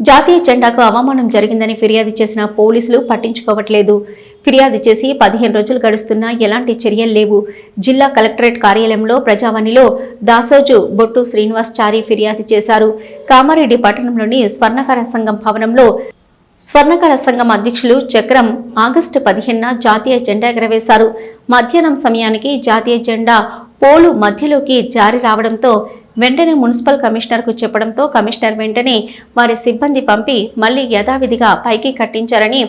జాతీయ జెండాకు అవమానం జరిగిందని ఫిర్యాదు చేసిన పోలీసులు పట్టించుకోవట్లేదు. ఫిర్యాదు చేసి 15 రోజులు గడుస్తున్నా ఎలాంటి చర్యలు లేవు. జిల్లా కలెక్టరేట్ కార్యాలయంలో ప్రజావాణిలో దాసోజు బొట్టు శ్రీనివాసచారి ఫిర్యాదు చేశారు. కామారెడ్డి పట్టణంలోని స్వర్ణకార సంఘం భవనంలో స్వర్ణకార సంఘం అధ్యక్షులు చక్రం ఆగస్టు 15న జాతీయ జెండా ఎగరవేశారు. మధ్యాహ్నం సమయానికి జాతీయ జెండా పోలు మధ్యలోకి జారి రావడంతో వెంటనే మున్సిపల్ కమిషనర్కు చెప్పడంతో కమిషనర్ వెంటనే వారి సిబ్బంది పంపి మళ్లీ యథావిధిగా పైకి కట్టించారని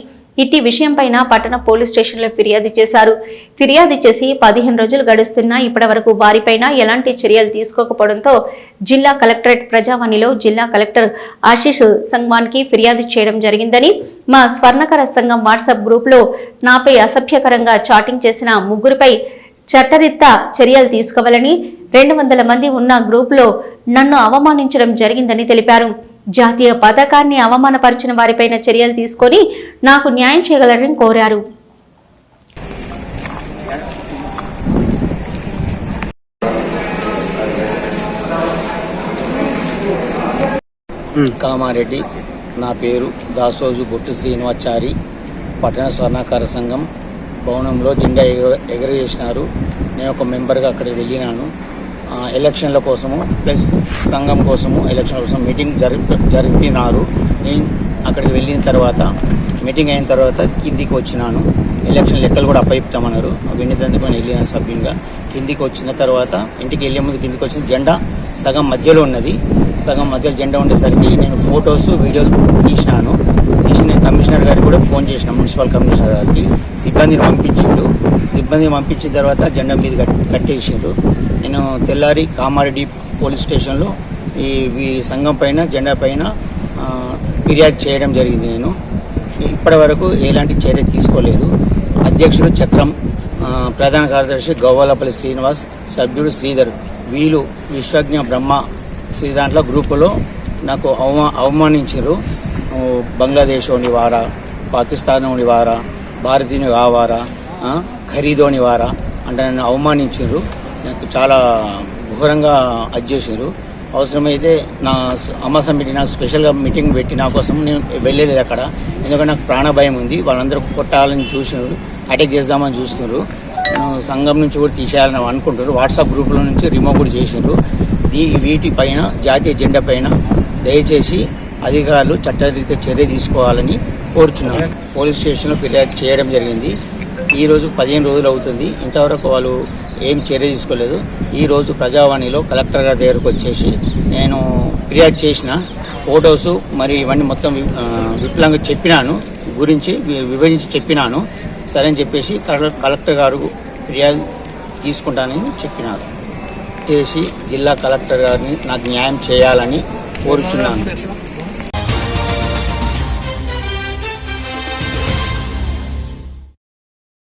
ఇట్టి విషయంపైన పట్టణ పోలీస్ స్టేషన్లో ఫిర్యాదు చేశారు. ఫిర్యాదు చేసి 15 రోజులు గడుస్తున్నా ఇప్పటివరకు వారిపైన ఎలాంటి చర్యలు తీసుకోకపోవడంతో జిల్లా కలెక్టరేట్ ప్రజావాణిలో జిల్లా కలెక్టర్ ఆశీష్ సంగ్వాన్కి ఫిర్యాదు చేయడం జరిగిందని, మా స్వర్ణకార సంఘం వాట్సాప్ గ్రూప్లో నాపై అసభ్యకరంగా చాటింగ్ చేసిన ముగ్గురిపై చట్టరీత్యా చర్యలు తీసుకోవాలని 200 మంది ఉన్న గ్రూపులో నన్ను అవమానించడం జరిగిందని తెలిపారు. జాతీయ పతాకాన్ని అవమానపరిచిన వారిపైన చర్యలు తీసుకొని నాకు న్యాయం చేయగలరని కోరారు. కామారెడ్డి, నా పేరు దాసోజు బొట్టు శ్రీనివాసచారి. పట్టణ స్వర్ణకార సంఘం భవనంలో జెండా ఎగరవేసినారు. నేను ఒక మెంబర్గా అక్కడికి వెళ్ళినాను. ఎలక్షన్ల కోసము ప్లస్ సంఘం కోసము ఎలక్షన్ల కోసం మీటింగ్ జరిపినారు. నేను అక్కడికి వెళ్ళిన తర్వాత మీటింగ్ అయిన తర్వాత కిందికి వచ్చినాను. ఎలక్షన్ లెక్కలు కూడా అప్పయిపుతామన్నారు. వినితందుకొని వెళ్ళిన సభ్యునిగా కిందికి వచ్చిన తర్వాత ఇంటికి వెళ్ళే ముందు కిందికి వచ్చిన జెండా సగం మధ్యలో ఉన్నది. సగం మధ్యలో జెండా ఉండేసరికి నేను ఫొటోస్ వీడియోలు తీసినాను. నేను కమిషనర్ గారికి కూడా ఫోన్ చేసిన, మున్సిపల్ కమిషనర్ గారికి. సిబ్బందిని పంపించిన తర్వాత జెండా మీద కట్టేసిండ్రు. నేను తెల్లారి కామారెడ్డి పోలీస్ స్టేషన్లో ఈ సంఘం పైన జెండా పైన ఫిర్యాదు చేయడం జరిగింది. నేను ఇప్పటి వరకు ఎలాంటి చర్య తీసుకోలేదు. అధ్యక్షుడు చక్రం, ప్రధాన కార్యదర్శి గవ్వాలపల్లి శ్రీనివాస్, సభ్యుడు శ్రీధర్, వీళ్ళు విశ్వజ్ఞ బ్రహ్మ శ్రీ దాంట్లో గ్రూపులో నాకు అవమానించారు. బంగ్లాదేశోని వారా, పాకిస్తానోని వారా, భారతీయుని కావారా, ఖరీదోని వారా అంటే నన్ను అవమానించారు. నాకు చాలా ఘోరంగా చేసారు. అవసరమైతే నా అమ్మ సమితి నాకు స్పెషల్గా మీటింగ్ పెట్టి నా కోసం నేను వెళ్ళలేదు అక్కడ. ఎందుకంటే నాకు ప్రాణ భయం ఉంది. వాళ్ళందరూ కొట్టాలని చూసినారు, అటాక్ చేద్దామని చూస్తున్నారు. సంఘం నుంచి కూడా తీసేయాలని అనుకుంటారు. వాట్సాప్ గ్రూపుల నుంచి రిమూవ్ కూడా చేసినారు. వీటిపైన జాతీయ జెండా పైన దయచేసి అధికారులు చట్టరీత్యా చర్య తీసుకోవాలని కోరుచున్నాను. పోలీస్ స్టేషన్లో ఫిర్యాదు చేయడం జరిగింది. ఈరోజు 15 రోజులు అవుతుంది. ఇంతవరకు వాళ్ళు ఏం చర్య తీసుకోలేదు. ఈరోజు ప్రజావాణిలో కలెక్టర్ గారి దగ్గరకు వచ్చేసి నేను ఫిర్యాదు చేసిన ఫొటోస్ మరి ఇవన్నీ మొత్తం విపులంగా చెప్పినాను, గురించి వివరించి చెప్పినాను. సరే అని చెప్పేసి కలెక్టర్ గారు ఫిర్యాదు తీసుకుంటానని చెప్పినారు. చేసి జిల్లా కలెక్టర్ గారిని నాకు న్యాయం చేయాలని కోరుచున్నాను.